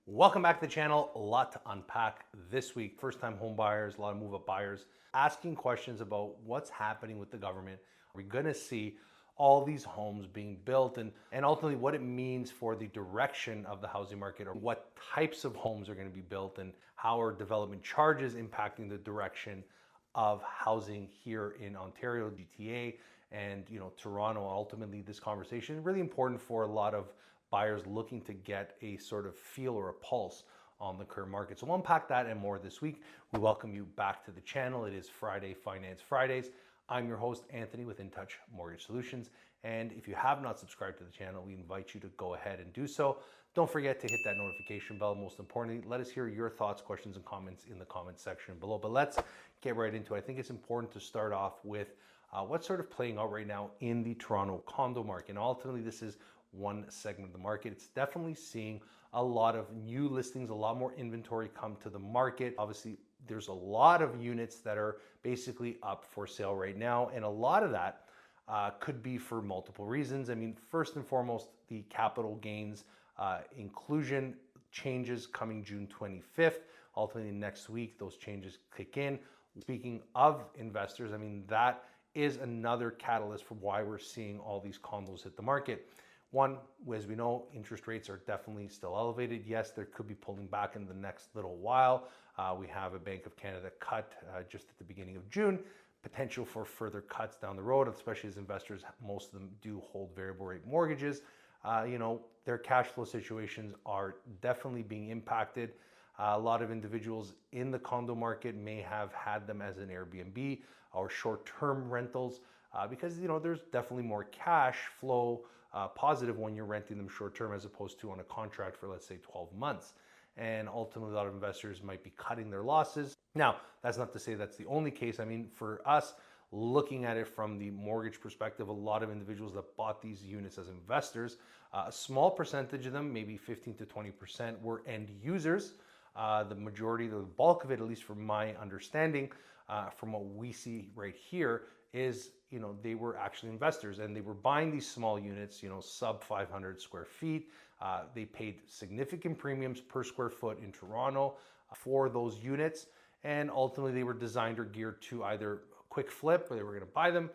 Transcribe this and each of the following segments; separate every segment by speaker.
Speaker 1: Welcome back to the channel. A lot to unpack this week. First-time home buyers, a lot of move-up buyers asking questions about what's happening with the government. Are we going to see all these homes being built and ultimately what it means for the direction of the housing market, or what types of homes are going to be built, and how are development charges impacting the direction of housing here in Ontario, GTA, and Toronto. Ultimately, this conversation is really important for a lot of buyers looking to get a sort of feel or a pulse on the current market. So we'll unpack that and more this week. We welcome you back to the channel. It is Friday, Finance Fridays. I'm your host, Anthony, with In Touch Mortgage Solutions. And if you have not subscribed to the channel, we invite you to go ahead and do so. Don't forget to hit that notification bell. Most importantly, let us hear your thoughts, questions, and comments in the comment section below. But let's get right into it. I think it's important to start off with what's sort of playing out right now in the Toronto condo market. And ultimately, this is one segment of the market. It's definitely seeing a lot of new listings, a lot more inventory come to the market. Obviously, there's a lot of units that are basically up for sale right now, and a lot of that could be for multiple reasons. I mean, first and foremost, the capital gains inclusion changes coming June 25th. Ultimately, next week, those changes kick in. Speaking of investors, I mean, that is another catalyst for why we're seeing all these condos hit the market. One, as we know, interest rates are definitely still elevated. Yes, there could be pulling back in the next little while. We have a Bank of Canada cut just at the beginning of June, potential for further cuts down the road, especially as investors, most of them do hold variable rate mortgages. Their cash flow situations are definitely being impacted. A lot of individuals in the condo market may have had them as an Airbnb or short-term rentals because there's definitely more cash flow positive when you're renting them short-term as opposed to on a contract for, let's say, 12 months. And ultimately, a lot of investors might be cutting their losses. Now, that's not to say that's the only case. I mean, for us, looking at it from the mortgage perspective, a lot of individuals that bought these units as investors, a small percentage of them, maybe 15 to 20%, were end users. The majority, the bulk of it, at least from my understanding, from what we see right here, is they were actually investors and they were buying these small units, sub 500 square feet. They paid significant premiums per square foot in Toronto for those units, and ultimately they were designed or geared to either quick flip, where they were going to buy them,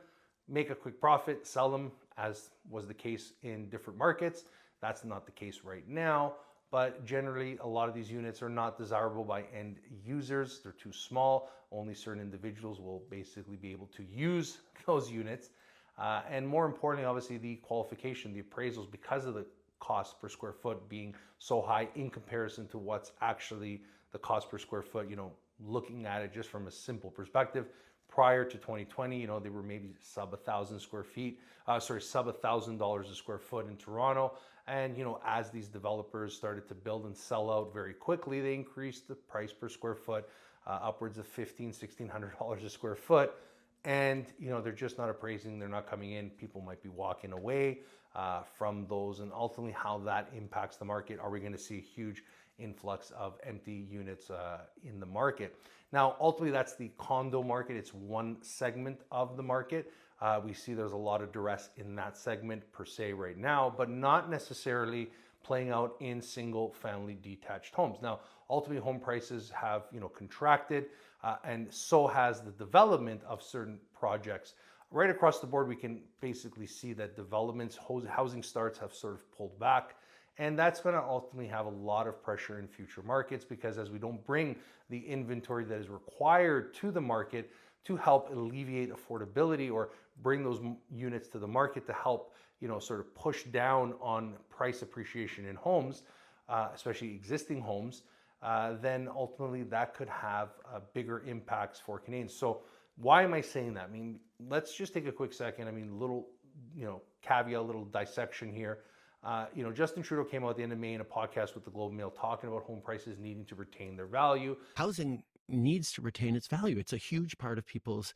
Speaker 1: make a quick profit, sell them, as was the case in different markets. That's not the case right now. But generally, a lot of these units are not desirable by end users. They're too small. Only certain individuals will basically be able to use those units. And more importantly, obviously, the qualification, the appraisals, because of the cost per square foot being so high in comparison to what's actually the cost per square foot, looking at it just from a simple perspective. Prior to 2020, they were maybe sub 1,000 square feet, sub $1,000 a square foot in Toronto. And, as these developers started to build and sell out very quickly, they increased the price per square foot upwards of $1,600 a square foot. And, they're just not appraising, they're not coming in. People might be walking away from those, and ultimately how that impacts the market. Are we going to see a huge influx of empty units in the market? Now, ultimately, that's the condo market. It's one segment of the market. We see there's a lot of duress in that segment per se right now, but not necessarily playing out in single family detached homes. Now, ultimately, home prices have contracted, and so has the development of certain projects. Right across the board, we can basically see that developments, housing starts have sort of pulled back. And that's going to ultimately have a lot of pressure in future markets, because as we don't bring the inventory that is required to the market to help alleviate affordability or bring those units to the market to help, sort of push down on price appreciation in homes, especially existing homes, then ultimately that could have bigger impacts for Canadians. So why am I saying that? I mean, let's just take a quick second. I mean, little, caveat, little dissection here. Justin Trudeau came out at the end of May in a podcast with the Globe and Mail talking about home prices needing to retain their value.
Speaker 2: Housing needs to retain its value. It's a huge part of people's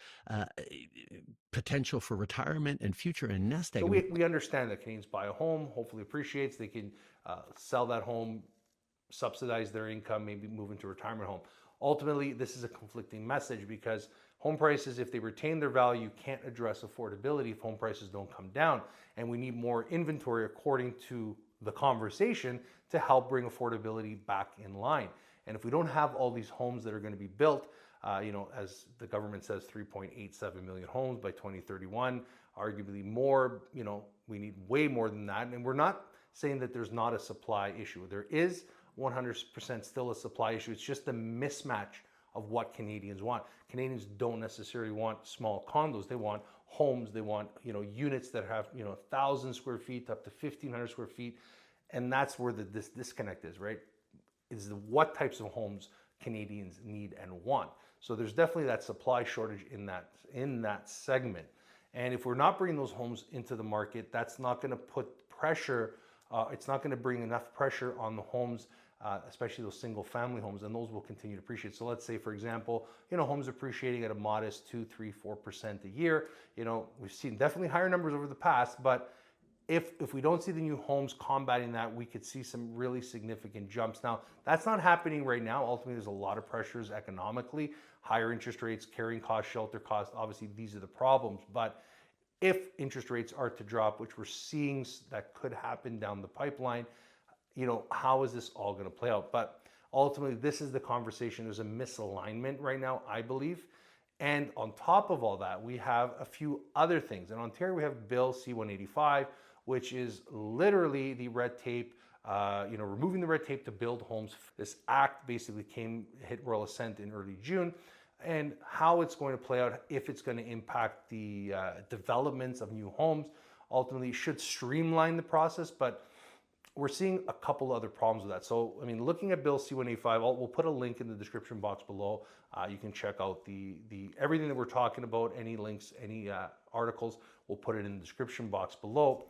Speaker 2: potential for retirement and future and nest egg.
Speaker 1: So we understand that Canadians buy a home, hopefully appreciates, they can sell that home, subsidize their income, maybe move into a retirement home. Ultimately, this is a conflicting message, because home prices, if they retain their value, can't address affordability if home prices don't come down. And we need more inventory, according to the conversation to help bring affordability back in line. And if we don't have all these homes that are going to be built, as the government says, 3.87 million homes by 2031, arguably more, we need way more than that. And we're not saying that there's not a supply issue. There is 100% still a supply issue. It's just a mismatch of what Canadians want. Canadians don't necessarily want small condos. They want homes. They want, units that have, 1,000 square feet up to 1,500 square feet. And that's where this disconnect is, right? Is what types of homes Canadians need and want. So there's definitely that supply shortage in that segment. And if we're not bringing those homes into the market, that's not going to put pressure. It's not going to bring enough pressure on the homes, especially those single family homes, and those will continue to appreciate. So let's say, for example, homes appreciating at a modest 2, 3, 4% a year. We've seen definitely higher numbers over the past, but if we don't see the new homes combating that, we could see some really significant jumps. Now, that's not happening right now. Ultimately, there's a lot of pressures economically, higher interest rates, carrying costs, shelter costs. Obviously, these are the problems. But if interest rates are to drop, which we're seeing that could happen down the pipeline, how is this all going to play out? But ultimately, this is the conversation. There's a misalignment right now, I believe. And on top of all that, we have a few other things. In Ontario, we have Bill C-185, which is literally the red tape, removing the red tape to build homes. This act basically hit Royal Assent in early June, and how it's going to play out, if it's going to impact the developments of new homes, ultimately should streamline the process, but we're seeing a couple other problems with that. So, looking at Bill C-185, we'll put a link in the description box below. You can check out the everything that we're talking about, any links, any articles, we'll put it in the description box below.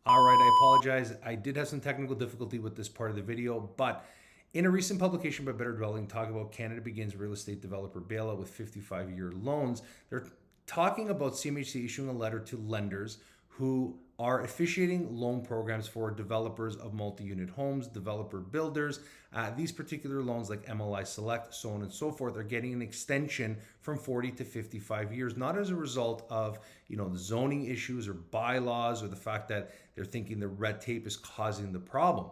Speaker 1: All right, I apologize. I did have some technical difficulty with this part of the video, but in a recent publication by Better Dwelling talking about Canada begins real estate developer bailout with 55-year loans, they're talking about CMHC issuing a letter to lenders who are officiating loan programs for developers of multi-unit homes, developer builders. These particular loans like MLI Select, so on and so forth, are getting an extension from 40 to 55 years, not as a result of the zoning issues or bylaws or the fact that they're thinking the red tape is causing the problem,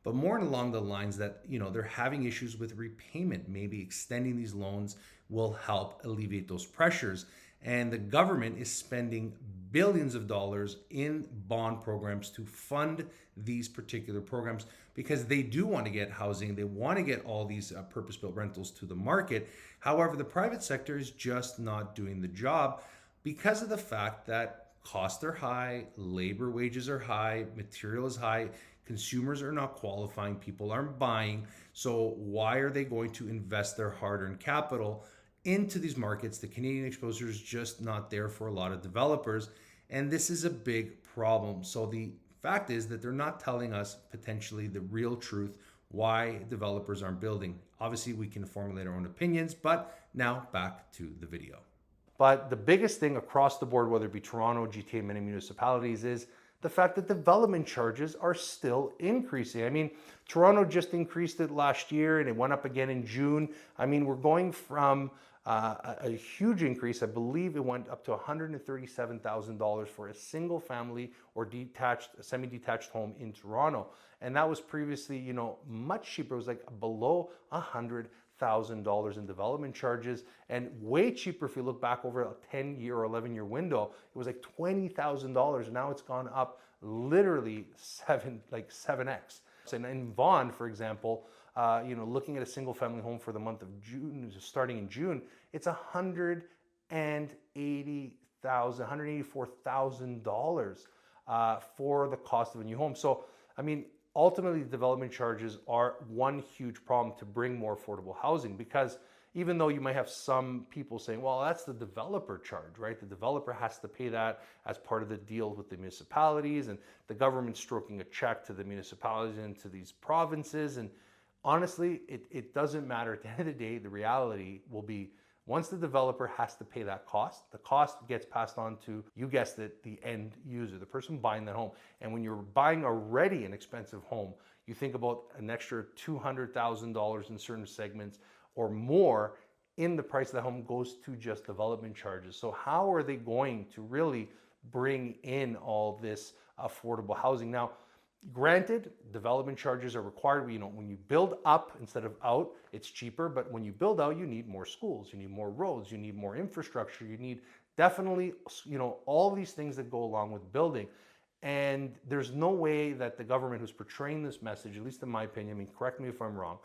Speaker 1: but more along the lines that they're having issues with repayment. Maybe extending these loans will help alleviate those pressures. And the government is spending billions of dollars in bond programs to fund these particular programs because they do want to get housing. They want to get all these purpose-built rentals to the market. However, the private sector is just not doing the job because of the fact that costs are high, labor wages are high, material is high, consumers are not qualifying, people aren't buying. So why are they going to invest their hard-earned capital into these markets? The Canadian exposure is just not there for a lot of developers, and this is a big problem. So the fact is that they're not telling us potentially the real truth why developers aren't building. Obviously, we can formulate our own opinions, but now back to the video. But the biggest thing across the board, whether it be Toronto, GTA, many municipalities, is the fact that development charges are still increasing. Toronto just increased it last year and it went up again in June. We're going from a huge increase. I believe it went up to $137,000 for a single family or semi-detached home in Toronto. And that was previously, much cheaper. It was like below $100,000 in development charges, and way cheaper if you look back over a 10-year or 11-year window. It was like $20,000. Now it's gone up literally 7x. And in Vaughan, for example, looking at a single family home for the month of June, starting in June, it's $184,000 for the cost of a new home. So, ultimately, development charges are one huge problem to bring more affordable housing, because even though you might have some people saying, well, that's the developer charge, right? The developer has to pay that as part of the deal with the municipalities, and the government stroking a check to the municipalities and to these provinces. And honestly, it doesn't matter. At the end of the day, the reality will be, once the developer has to pay that cost, the cost gets passed on to, you guessed it, the end user, the person buying that home. And when you're buying already an expensive home, you think about an extra $200,000 in certain segments or more in the price of the home goes to just development charges. So how are they going to really bring in all this affordable housing? Now, Granted, development charges are required. You know, when you build up instead of out, it's cheaper. But when you build out, you need more schools, you need more roads, you need more infrastructure, you need definitely, you know, all these things that go along with building. And there's no way that the government who's portraying this message, at least in my opinion, I mean, correct me if I'm wrong,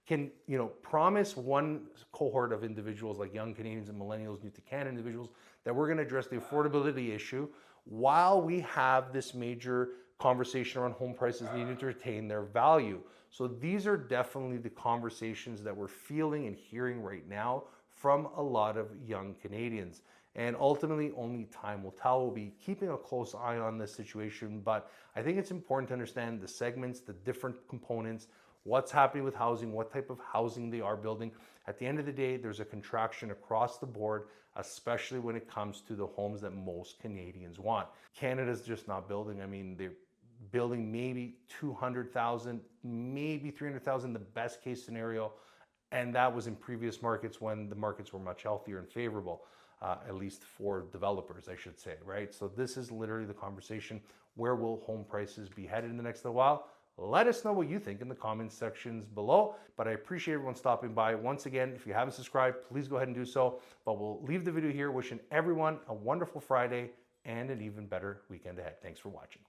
Speaker 1: can, you know, promise one cohort of individuals like young Canadians and millennials, new to Canada individuals, that we're going to address the affordability issue while we have this major conversation around home prices needing to retain their value. So these are definitely the conversations that we're feeling and hearing right now from a lot of young Canadians. And ultimately, only time will tell. We'll be keeping a close eye on this situation, but I think it's important to understand the segments, the different components, what's happening with housing, what type of housing they are building. At the end of the day, there's a contraction across the board, especially when it comes to the homes that most Canadians want. Canada's just not building. I mean, they're building maybe 200,000, maybe 300,000, the best case scenario. And that was in previous markets when the markets were much healthier and favorable, at least for developers, I should say, right? So this is literally the conversation. Where will home prices be headed in the next little while? Let us know what you think in the comments sections below. But I appreciate everyone stopping by. Once again, if you haven't subscribed, please go ahead and do so. But we'll leave the video here wishing everyone a wonderful Friday and an even better weekend ahead. Thanks for watching.